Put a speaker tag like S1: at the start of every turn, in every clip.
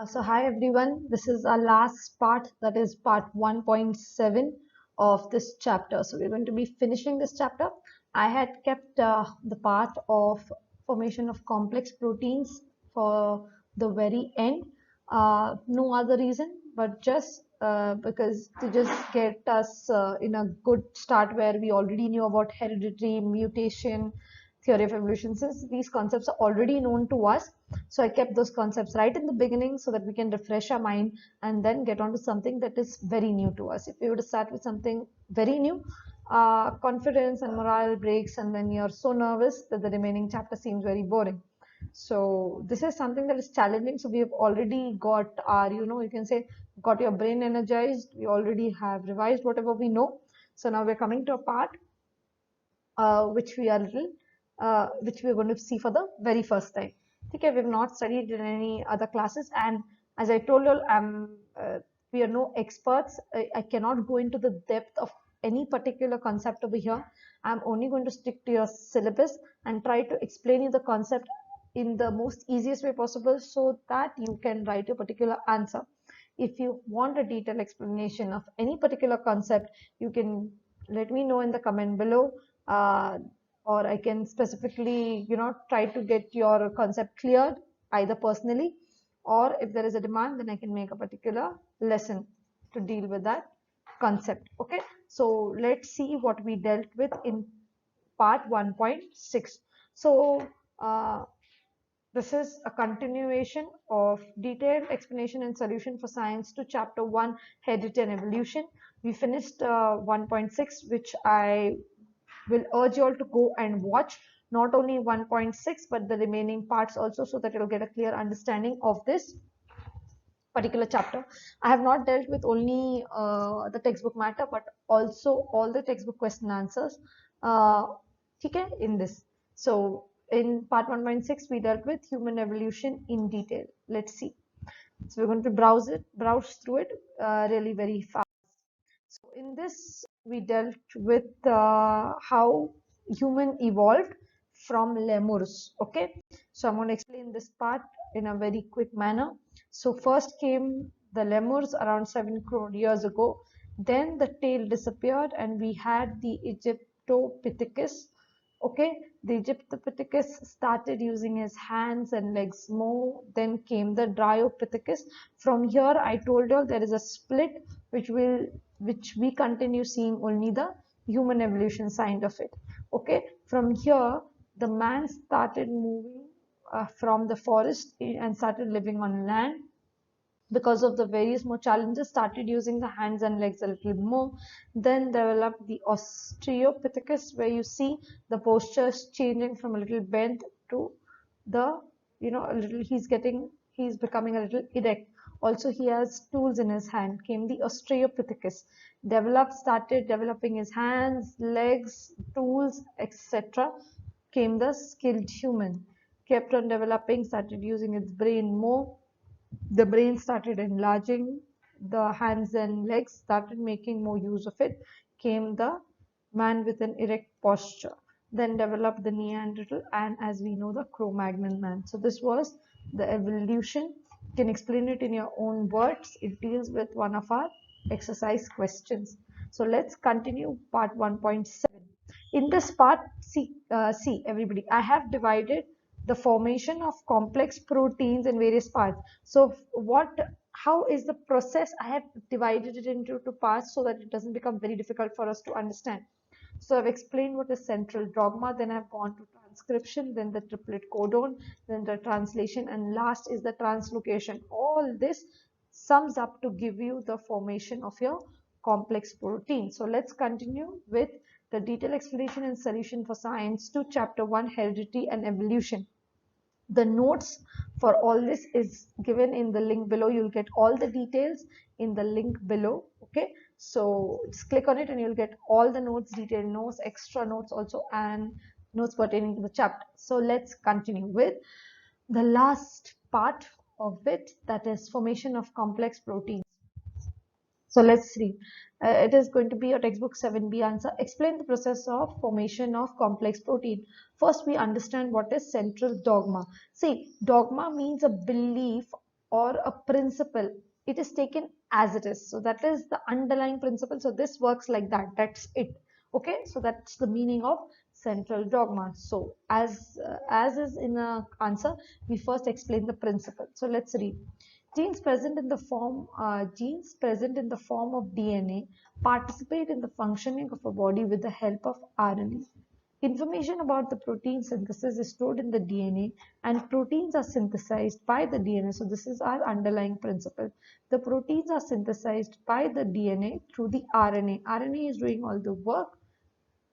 S1: So hi everyone, this is our last part, that is part 1.7 of this chapter. So we're going to be finishing this chapter. I had kept the part of formation of complex proteins for the very end. No other reason, but just because to just get us in a good start where we already knew about hereditary mutation, theory of evolution, since these concepts are already known to us. So I kept those concepts right in the beginning so that we can refresh our mind and then get on to something that is very new to us. If we were to start with something very new, confidence and morale breaks, and then you're so nervous that the remaining chapter seems very boring. So this is something that is challenging. So we have already got our, you can say, got your brain energized. We already have revised whatever we know. So now we're coming to a part which which we are going to see for the very first time. Okay, we have not studied in any other classes, and as I told you, we are no experts. I cannot go into the depth of any particular concept over here. I'm only going to stick to your syllabus and try to explain you the concept in the most easiest way possible so that you can write a particular answer. If you want a detailed explanation of any particular concept, you can let me know in the comment below, uh, or I can specifically, try to get your concept cleared either personally, or if there is a demand, then I can make a particular lesson to deal with that concept. Okay, so let's see what we dealt with in part 1.6. So this is a continuation of detailed explanation and solution for science to chapter 1, heredity and evolution. We finished 1.6, which I will urge you all to go and watch, not only 1.6 but the remaining parts also, so that you'll get a clear understanding of this particular chapter. I have not dealt with only the textbook matter, but also all the textbook question answers okay, in this. So in part 1.6 we dealt with human evolution in detail. Let's see. So we're going to browse through it really very fast. So in this, we dealt with how human evolved from lemurs. Okay, so I'm going to explain this part in a very quick manner. So first came the lemurs around 7 crore years ago. Then the tail disappeared, and we had the Egyptopithecus. Okay, the Egyptopithecus started using his hands and legs more. Then came the Dryopithecus. From here, I told you there is a split which we continue seeing only the human evolution side of it. Okay, from here the man started moving from the forest and started living on land. Because of the various more challenges, started using the hands and legs a little more. Then developed the Australopithecus, where you see the posture is changing from a little bent to the, a little, he's becoming a little erect. Also he has tools in his hand. Came the Australopithecus, started developing his hands, legs, tools, etc. Came the skilled human, kept on developing, started using its brain more. The brain started enlarging, the hands and legs started making more use of it. Came the man with an erect posture. Then developed the Neanderthal, and as we know, the Cro-Magnon man. So this was the evolution. You can explain it in your own words. It deals with one of our exercise questions. So let's continue part 1.7. In this part, see everybody, I have divided the formation of complex proteins in various parts. So how is the process? I have divided it into two parts so that it doesn't become very difficult for us to understand. So I've explained what is central dogma, then I've gone to transcription, then the triplet codon, then the translation, and last is the translocation. All this sums up to give you the formation of your complex protein. So let's continue with the detailed explanation and solution for science to chapter 1, heredity and evolution. The notes for all this is given in the link below. You'll get all the details in the link below. Okay, so just click on it and you'll get all the notes, detailed notes, extra notes also, and notes pertaining to the chapter. So let's continue with the last part of it, that is formation of complex proteins. So let's see. It is going to be a textbook 7B answer. Explain the process of formation of complex protein. First, we understand what is central dogma. See, dogma means a belief or a principle, it is taken as it is. So that is the underlying principle. So this works like that. That's it. Okay, so that's the meaning of central dogma. So as is in a answer, we first explain the principle. So let's read. Genes present in the form of DNA participate in the functioning of a body with the help of RNA. Information about the protein synthesis is stored in the DNA, and proteins are synthesized by the DNA. So this is our underlying principle. The proteins are synthesized by the DNA through the RNA. RNA is doing all the work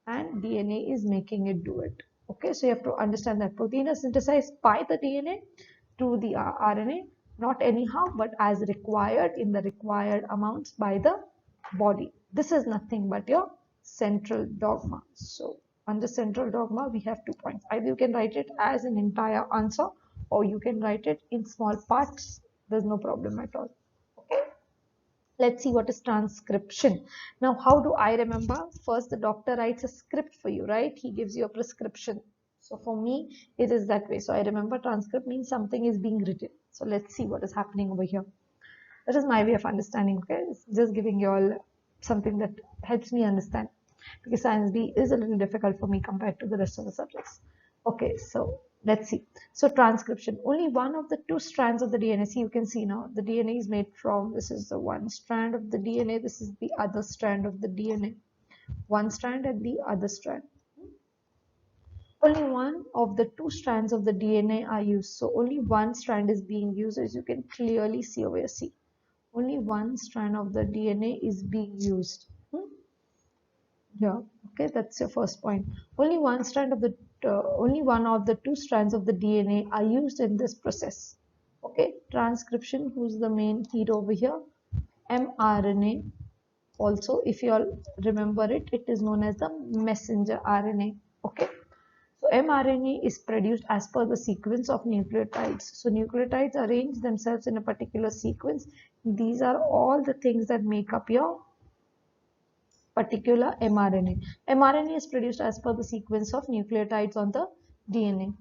S1: and DNA is making it do it. Okay, so you have to understand that protein is synthesized by the DNA through the RNA, not anyhow, but as required in the required amounts by the body. This is nothing but your central dogma. So under central dogma, we have 2 points. Either you can write it as an entire answer or you can write it in small parts. There's no problem at all. Okay. Let's see what is transcription. Now, how do I remember? First, the doctor writes a script for you, right? He gives you a prescription. So for me, it is that way. So I remember transcript means something is being written. So let's see what is happening over here. That is my way of understanding, okay? It's just giving you all something that helps me understand, because science B is a little difficult for me compared to the rest of the subjects. Okay, so let's see. So transcription, only one of the two strands of the DNA. See, you can see now the DNA is made from, this is the one strand of the DNA, this is the other strand of the DNA. One strand and the other strand. Only one of the two strands of the DNA are used. So only one strand is being used, as you can clearly see over here. See, only one strand of the DNA is being used. Yeah, okay, that's your first point. Only one of the two strands of the DNA are used in this process. Okay, transcription, who's the main hero over here? mRNA. Also, if you all remember it, it is known as the messenger RNA. Okay, so mRNA is produced as per the sequence of nucleotides. So nucleotides arrange themselves in a particular sequence. These are all the things that make up your particular mRNA. mRNA is produced as per the sequence of nucleotides on the DNA.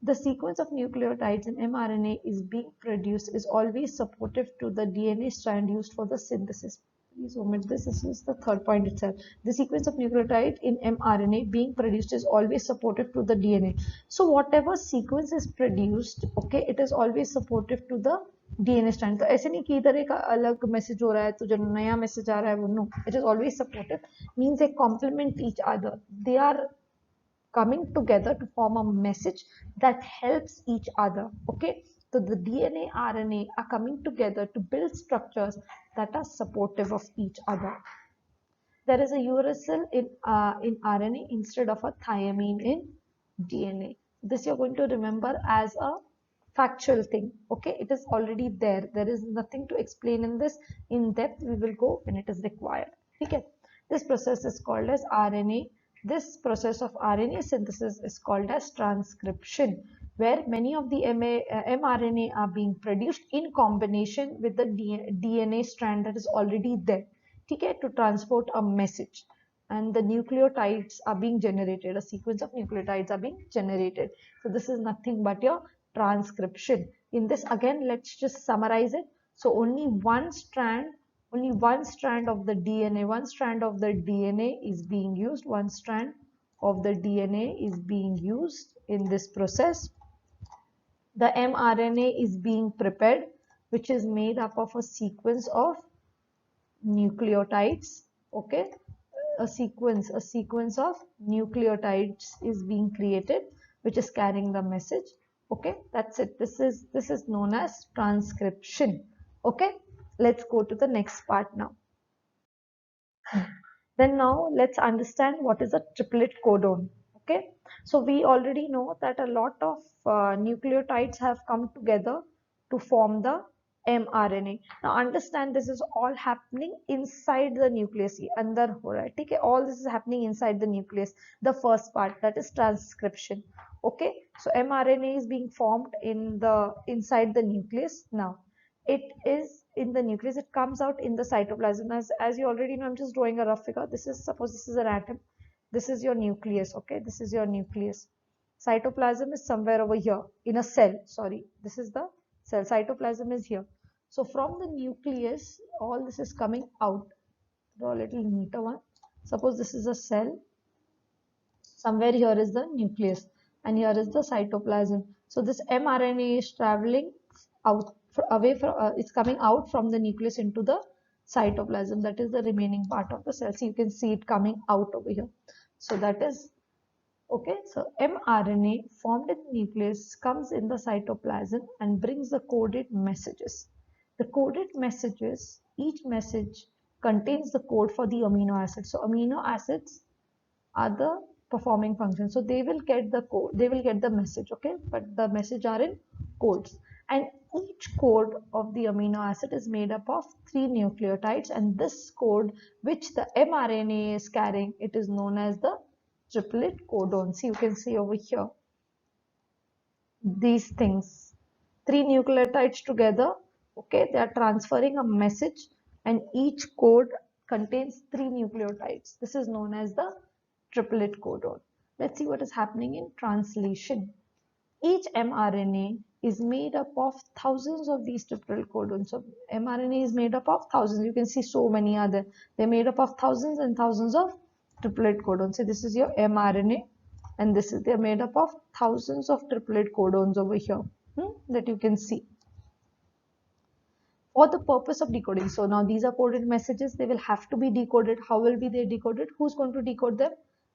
S1: The sequence of nucleotides in mRNA is being produced is always supportive to the DNA strand used for the synthesis. Please omit this. This is the third point itself. The sequence of nucleotide in mRNA being produced is always supportive to the DNA. So whatever sequence is produced, okay, it is always supportive to the DNA strand. तो ऐसे नहीं कि इधर एक अलग message हो रहा है तो जो नया मैसेज आ रहा है वो no, it is always supportive, means they complement each other. They are coming together to form a message that helps each other. Okay, so the DNA RNA are coming together to build structures that are supportive of each other. There is a uracil in RNA instead of a thiamine in DNA. This you're going to remember as a factual thing. Okay, it is already there. There is nothing to explain in this in depth. We will go when it is required. Okay, this process is called as RNA. This process of RNA synthesis is called as transcription, where many of the mRNA are being produced in combination with the DNA strand that is already there. Okay, to transport a message, and the nucleotides are being generated. A sequence of nucleotides are being generated. So this is nothing but your transcription. In this, again, let's just summarize it. So only one strand of the DNA is being used. One strand of the DNA is being used in this process. The mRNA is being prepared, which is made up of a sequence of nucleotides. Okay, a sequence of nucleotides is being created, which is carrying the message. Okay, that's it. This is known as transcription. Okay, let's go to the next part now. Then now let's understand what is a triplet codon. Okay, so we already know that a lot of nucleotides have come together to form the mRNA. Now understand, this is all happening inside the nucleus. अंदर हो रहा है, ठीक है? All this is happening inside the nucleus. The first part, that is transcription. Okay, so mRNA is being formed inside the nucleus. Now it is in the nucleus, it comes out in the cytoplasm. As you already know, I'm just drawing a rough figure. Suppose this is an atom, this is your nucleus. Okay, this is your nucleus. Cytoplasm is somewhere over here in a cell. Sorry, this is the cell. Cytoplasm is here. So from the nucleus, all this is coming out. Draw a little neater one. Suppose this is a cell. Somewhere here is the nucleus and here is the cytoplasm. So this mRNA is traveling out away from it's coming out from the nucleus into the cytoplasm. That is the remaining part of the cell. So you can see it coming out over here. So that is okay. So mRNA formed in the nucleus comes in the cytoplasm and brings the coded messages. The coded messages, each message contains the code for the amino acids. So amino acids are the performing function. So they will get the code, they will get the message, okay? But the message are in codes. And each code of the amino acid is made up of 3 nucleotides, and this code which the mRNA is carrying, it is known as the triplet codon. So you can see over here these things, 3 nucleotides together, okay? They are transferring a message and each code contains 3 nucleotides. This is known as the triplet codon. Let's see what is happening in translation. Each mRNA is made up of thousands of these triplet codons. So mRNA is made up of thousands. You can see so many other. They're made up of thousands and thousands of triplet codons. So this is your mRNA, and this is they're made up of thousands of triplet codons over here that you can see for the purpose of decoding. So now these are coded messages. They will have to be decoded. How will be they decoded? Who's going to decode them?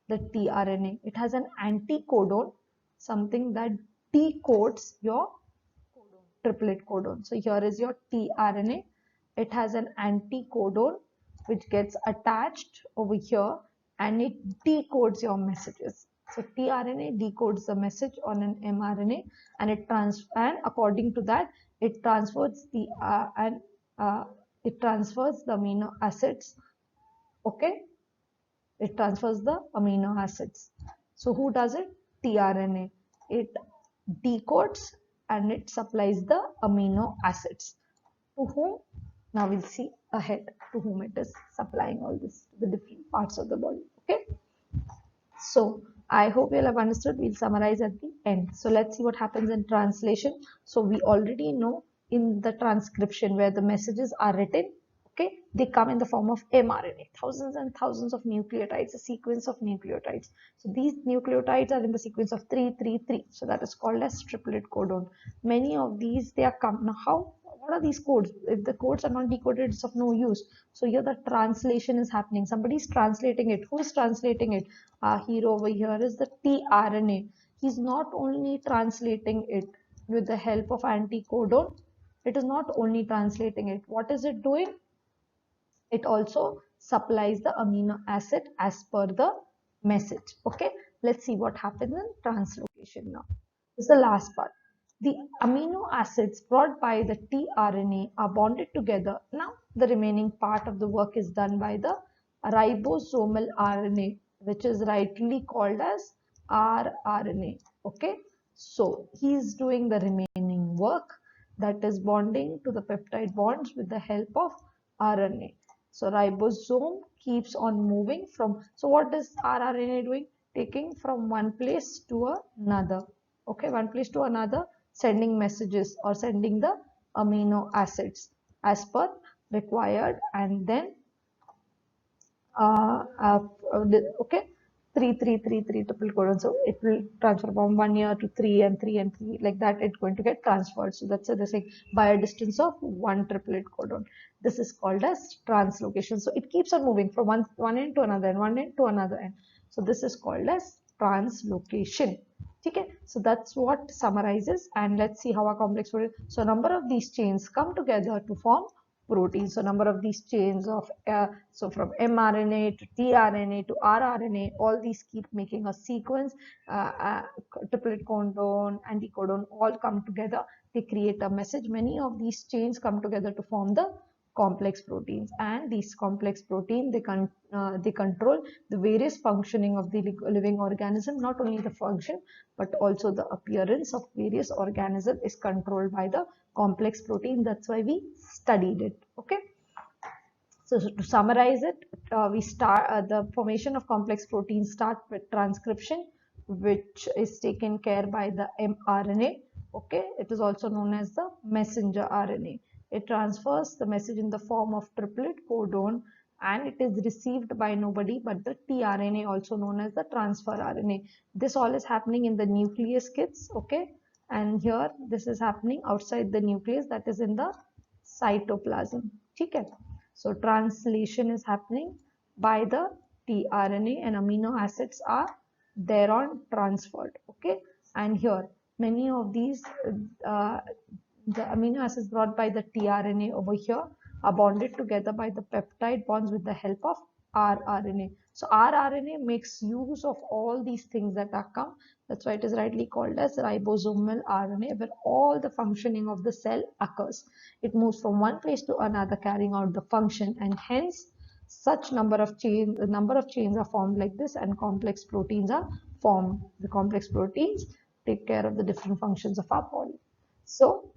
S1: The tRNA. It has an anticodon, something that decodes your triplet codon. So here is your tRNA. It has an anticodon which gets attached over here and it decodes your messages. So tRNA decodes the message on an mRNA and and according to that it transfers the amino acids. Okay, it transfers the amino acids. So who does it? tRNA. It decodes and it supplies the amino acids. To whom? Now we'll see ahead to whom it is supplying all this to the different parts of the body. Okay. So I hope you'll have understood. We'll summarize at the end. So let's see what happens in translation. So we already know in the transcription where the messages are written, okay, they come in the form of mRNA, thousands and thousands of nucleotides, a sequence of nucleotides. So these nucleotides are in the sequence of 333. So that is called as triplet codon. Many of these, they are come. Now how? What are these codes? If the codes are not decoded, it's of no use. So here the translation is happening. Somebody is translating it. Who is translating it? Our hero over here is the tRNA. He's not only translating it with the help of anticodon. It is not only translating it. What is it doing? It also supplies the amino acid as per the message. Okay, let's see what happens in translocation now. This is the last part. The amino acids brought by the tRNA are bonded together. Now the remaining part of the work is done by the ribosomal RNA, which is rightly called as rRNA. Okay, so he is doing the remaining work, that is bonding to the peptide bonds with the help of RNA. So ribosome keeps on moving from, so what is rRNA doing? Taking from one place to another. Okay, one place to another, sending messages or sending the amino acids as per required, and then okay, 3333 triple codon. So it will transfer from 1 year to 3 and 3 and 3, like that it's going to get transferred. So that's the thing, by a distance of 1 triplet codon. This is called as translocation. So it keeps on moving from one end to another and one end to another end. So this is called as translocation. Okay, so that's what summarizes, and let's see how a complex protein. So number of these chains come together to form protein. So number of these chains of so from mRNA to tRNA to rRNA, all these keep making a sequence. Triplet codon, anticodon, all come together. They create a message. Many of these chains come together to form the complex proteins, and these complex protein they control the various functioning of the living organism. Not only the function but also the appearance of various organism is controlled by the complex protein. That's why we studied it. Okay, so to summarize it, we start the formation of complex proteins start with transcription, which is taken care by the mRNA. Okay, it is also known as the messenger RNA. It transfers the message in the form of triplet codon, and it is received by nobody but the tRNA, also known as the transfer RNA. This all is happening in the nucleus, kids. Okay, and here this is happening outside the nucleus, that is in the cytoplasm. Okay, so translation is happening by the tRNA and amino acids are thereon transferred. Okay, and here many of these the amino acids brought by the tRNA over here are bonded together by the peptide bonds with the help of rRNA. So rRNA makes use of all these things that are come. That's why it is rightly called as ribosomal RNA, where all the functioning of the cell occurs. It moves from one place to another, carrying out the function, and hence such number of chains are formed like this, and complex proteins are formed. The complex proteins take care of the different functions of our body. So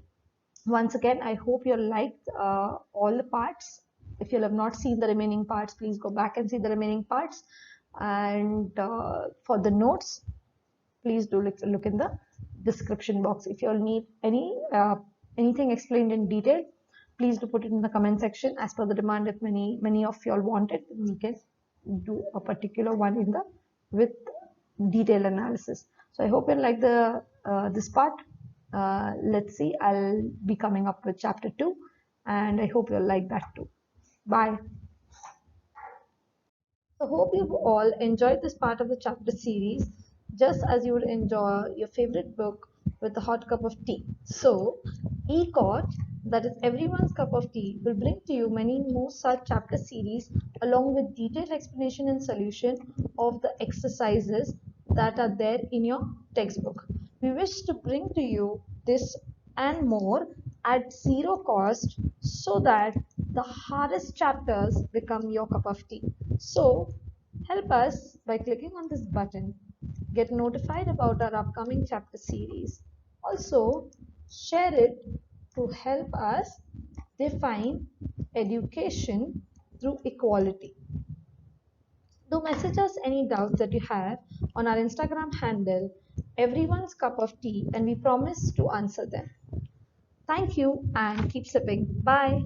S1: once again, I hope you liked all the parts. If you have not seen the remaining parts, please go back and see the remaining parts. And for the notes, please do look in the description box. If you all need anything explained in detail, please do put it in the comment section. As per the demand, if many of you all want it, we can do a particular one in the with detailed analysis. So I hope you like the this part. Let's see, I'll be coming up with chapter 2, and I hope you'll like that too. Bye. So hope you've all enjoyed this part of the chapter series just as you would enjoy your favorite book with a hot cup of tea. So ECOT, that is everyone's cup of tea, will bring to you many more such chapter series along with detailed explanation and solution of the exercises that are there in your textbook. We wish to bring to you this and more at zero cost so that the hardest chapters become your cup of tea. So help us by clicking on this button. Get notified about our upcoming chapter series. Also, share it to help us define education through equality. Do message us any doubts that you have on our Instagram handle, everyone's cup of tea, and we promise to answer them. Thank you and keep sipping. Bye.